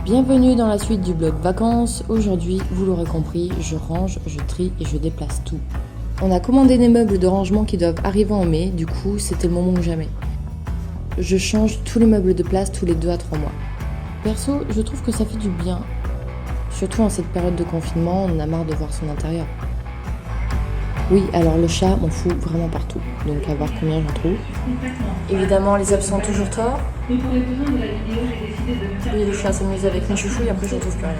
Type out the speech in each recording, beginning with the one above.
Bienvenue dans la suite du blog vacances. Aujourd'hui, vous l'aurez compris, je range, je trie et je déplace tout. On a commandé des meubles de rangement qui doivent arriver en mai, du coup c'était le moment ou jamais. Je change tous les meubles de place tous les 2 à 3 mois. Perso, je trouve que ça fait du bien. Surtout en cette période de confinement, on en a marre de voir son intérieur. Oui, alors le chat m'en fout vraiment partout, donc à voir combien j'en trouve. Évidemment, les absents toujours tort. Mais pour les besoins de la vidéo, j'ai décidé de me faire... Oui, le chat s'amuse avec mes chouchous et après je ne trouve plus rien.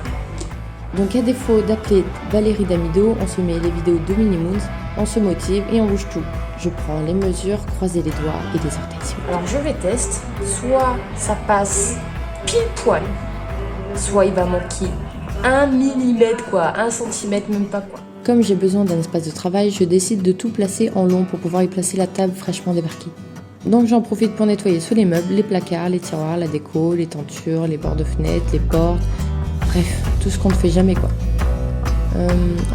Donc à défaut d'appeler Valérie Damido, on se met les vidéos de Minimoons, on se motive et on bouge tout. Je prends les mesures, croiser les doigts et des orteils. Alors je vais tester, soit ça passe pile poil, soit il va manquer 1 millimètre quoi, 1 centimètre même pas quoi. Comme j'ai besoin d'un espace de travail, je décide de tout placer en long pour pouvoir y placer la table fraîchement débarquée. Donc j'en profite pour nettoyer sous les meubles, les placards, les tiroirs, la déco, les tentures, les bords de fenêtres, les portes, bref, tout ce qu'on ne fait jamais quoi.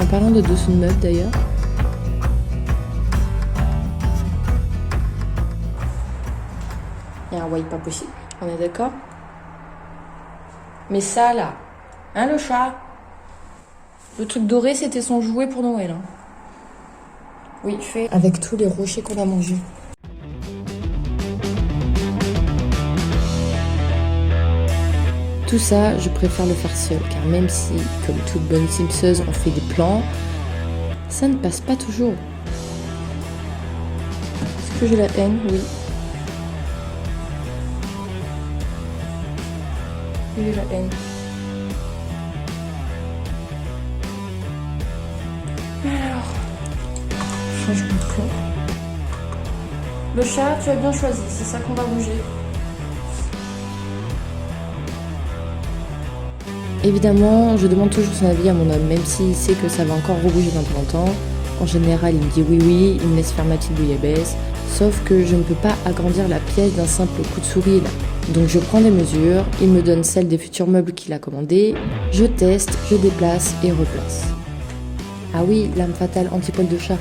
En parlant de dessous de meubles d'ailleurs, il y a un wipe pas possible, on est d'accord? Mais ça là, hein le chat? Le truc doré c'était son jouet pour Noël. Hein. Oui, fait avec tous les rochers qu'on a mangés. Tout ça, je préfère le faire seul, car même si, comme toute bonne simseuse, on fait des plans, ça ne passe pas toujours. Est-ce que j'ai la haine? Oui. J'ai la haine. Alors, changement de plan. Le chat, tu as bien choisi, c'est ça qu'on va bouger. Évidemment, je demande toujours son avis à mon homme, même s'il sait que ça va encore rebouger dans pas longtemps. En général, il me dit oui, il me laisse faire ma petite bouillabaisse. Sauf que je ne peux pas agrandir la pièce d'un simple coup de souris là. Donc je prends des mesures, il me donne celles des futurs meubles qu'il a commandés, je teste, je déplace et replace. Ah oui, l'arme fatale anti-poil de chat.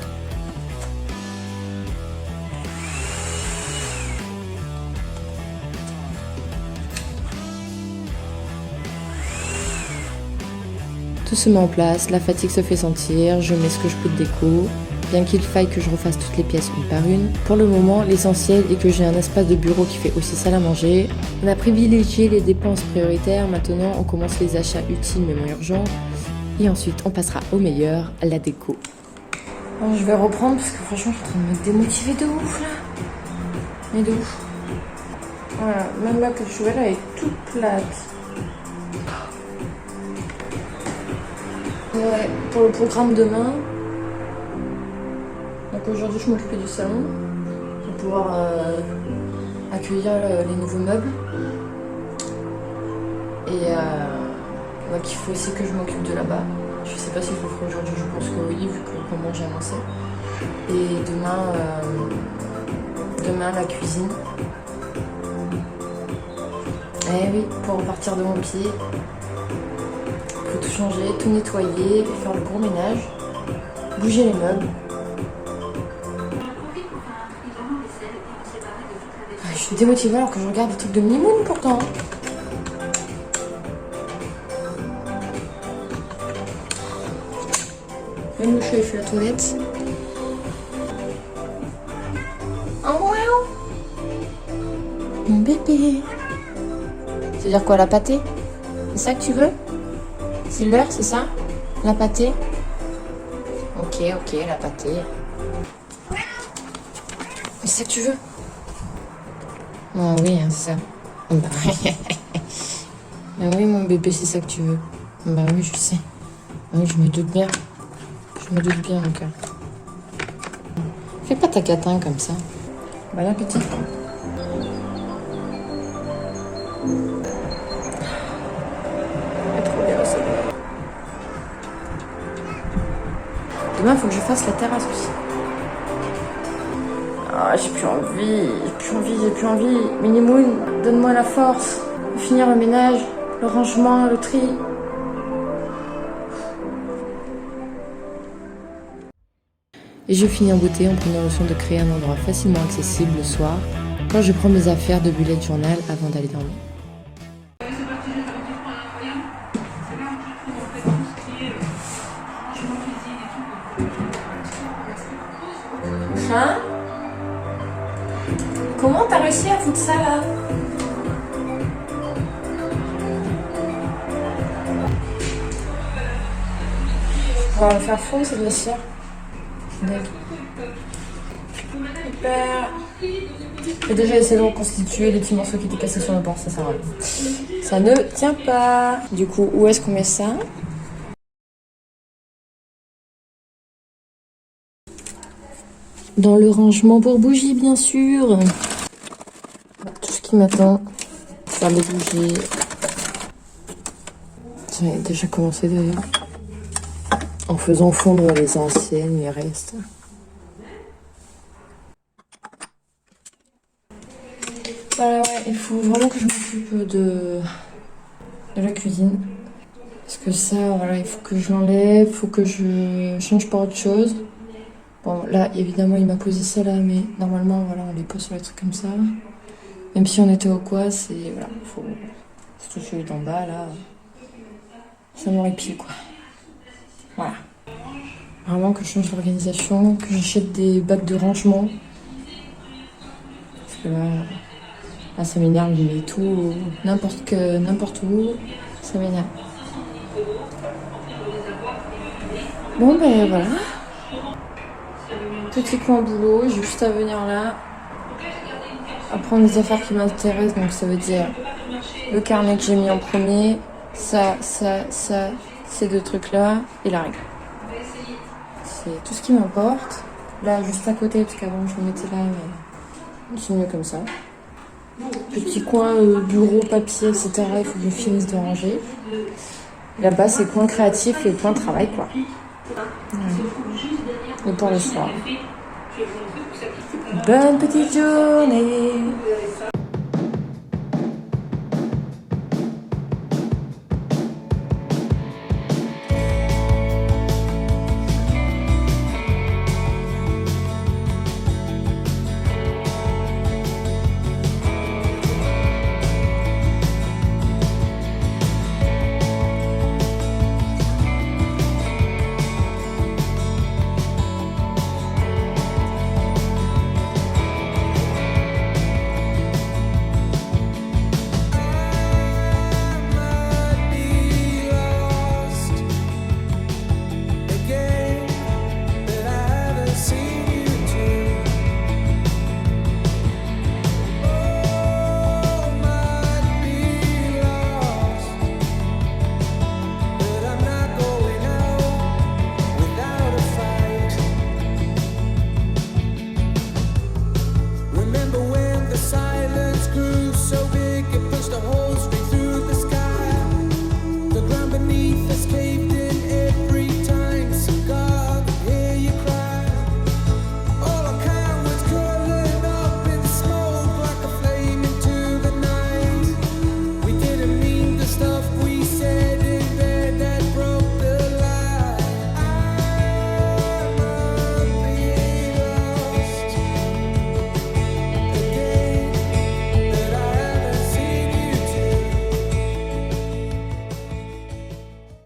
Tout se met en place, la fatigue se fait sentir, je mets ce que je peux de déco, bien qu'il faille que je refasse toutes les pièces une par une. Pour le moment, l'essentiel est que j'ai un espace de bureau qui fait aussi salle à manger. On a privilégié les dépenses prioritaires, maintenant on commence les achats utiles mais moins urgents. Et ensuite on passera au meilleur, la déco. Alors, je vais reprendre parce que franchement je suis en train de me démotiver de ouf là. Mais de ouf. Voilà, même là que je suis là, elle est toute plate. Ouais, pour le programme demain, donc aujourd'hui je m'occupais du salon pour pouvoir accueillir les nouveaux meubles et donc il faut aussi que je m'occupe de là-bas. Je sais pas si je le ferai aujourd'hui, je pense que oui vu que comment j'ai annoncé. Et demain la cuisine. Eh oui, pour repartir de mon pied. Faut tout changer, tout nettoyer, faire le gros ménage, bouger les meubles. Je suis démotivée alors que je regarde des trucs de Minimoons pourtant. Même le chat il fait la toilette. Oh wow. Mon bébé. C'est-à-dire quoi, la pâtée? C'est ça que tu veux? C'est l'heure, c'est ça? La pâtée? Ok, la pâtée. C'est ça que tu veux? Ah oui, hein, c'est ça. Bah oui, mon bébé, c'est ça que tu veux. Bah oui, je sais. Oui, je me doute bien. Je me doute bien, mon cœur. Fais pas ta catin comme ça. Bon appétit. Demain, il faut que je fasse la terrasse aussi. Ah, j'ai plus envie. Minimoon, donne-moi la force de finir le ménage, le rangement, le tri. Et je finis en beauté en prenant le soin de créer un endroit facilement accessible le soir, quand je prends mes affaires de bullet journal avant d'aller dormir. Hein? Comment t'as réussi à foutre ça là? On va le faire fondre cette vestiaire. Super. J'ai déjà essayé de reconstituer les petits morceaux qui étaient cassés sur le bord, ça sert à rien. Ça ne tient pas. Du coup, où est-ce qu'on met ça? Dans le rangement pour bougies, bien sûr. Tout ce qui m'attend, faire les bougies. J'ai déjà commencé d'ailleurs. En faisant fondre les anciennes, les restes. Voilà, ouais, il faut vraiment que je m'occupe de la cuisine. Parce que ça, voilà, il faut que je l'enlève, il faut que je change par autre chose. Bon, là, évidemment, il m'a posé ça là, mais normalement, voilà, on les pose sur les trucs comme ça. Même si on était au quoi, c'est, voilà, faut... Surtout celui d'en bas, là, ça m'horripile, quoi. Voilà. Vraiment que je change l'organisation, que j'achète des bacs de rangement. Parce que là ça m'énerve, je mets tout, n'importe où, ça m'énerve. Bon, ben voilà. Petit coin boulot, j'ai juste à venir là, à prendre des affaires qui m'intéressent, donc ça veut dire le carnet que j'ai mis en premier, ça, ces deux trucs-là, et la règle. C'est tout ce qui m'importe. Là, juste à côté, parce qu'avant je le mettais là, mais c'est mieux comme ça. Petit coin bureau, papier, etc. Il faut que je finisse de ranger. Là-bas, c'est coin créatif et coin travail, quoi. Et pour le soir. Bonne petite journée.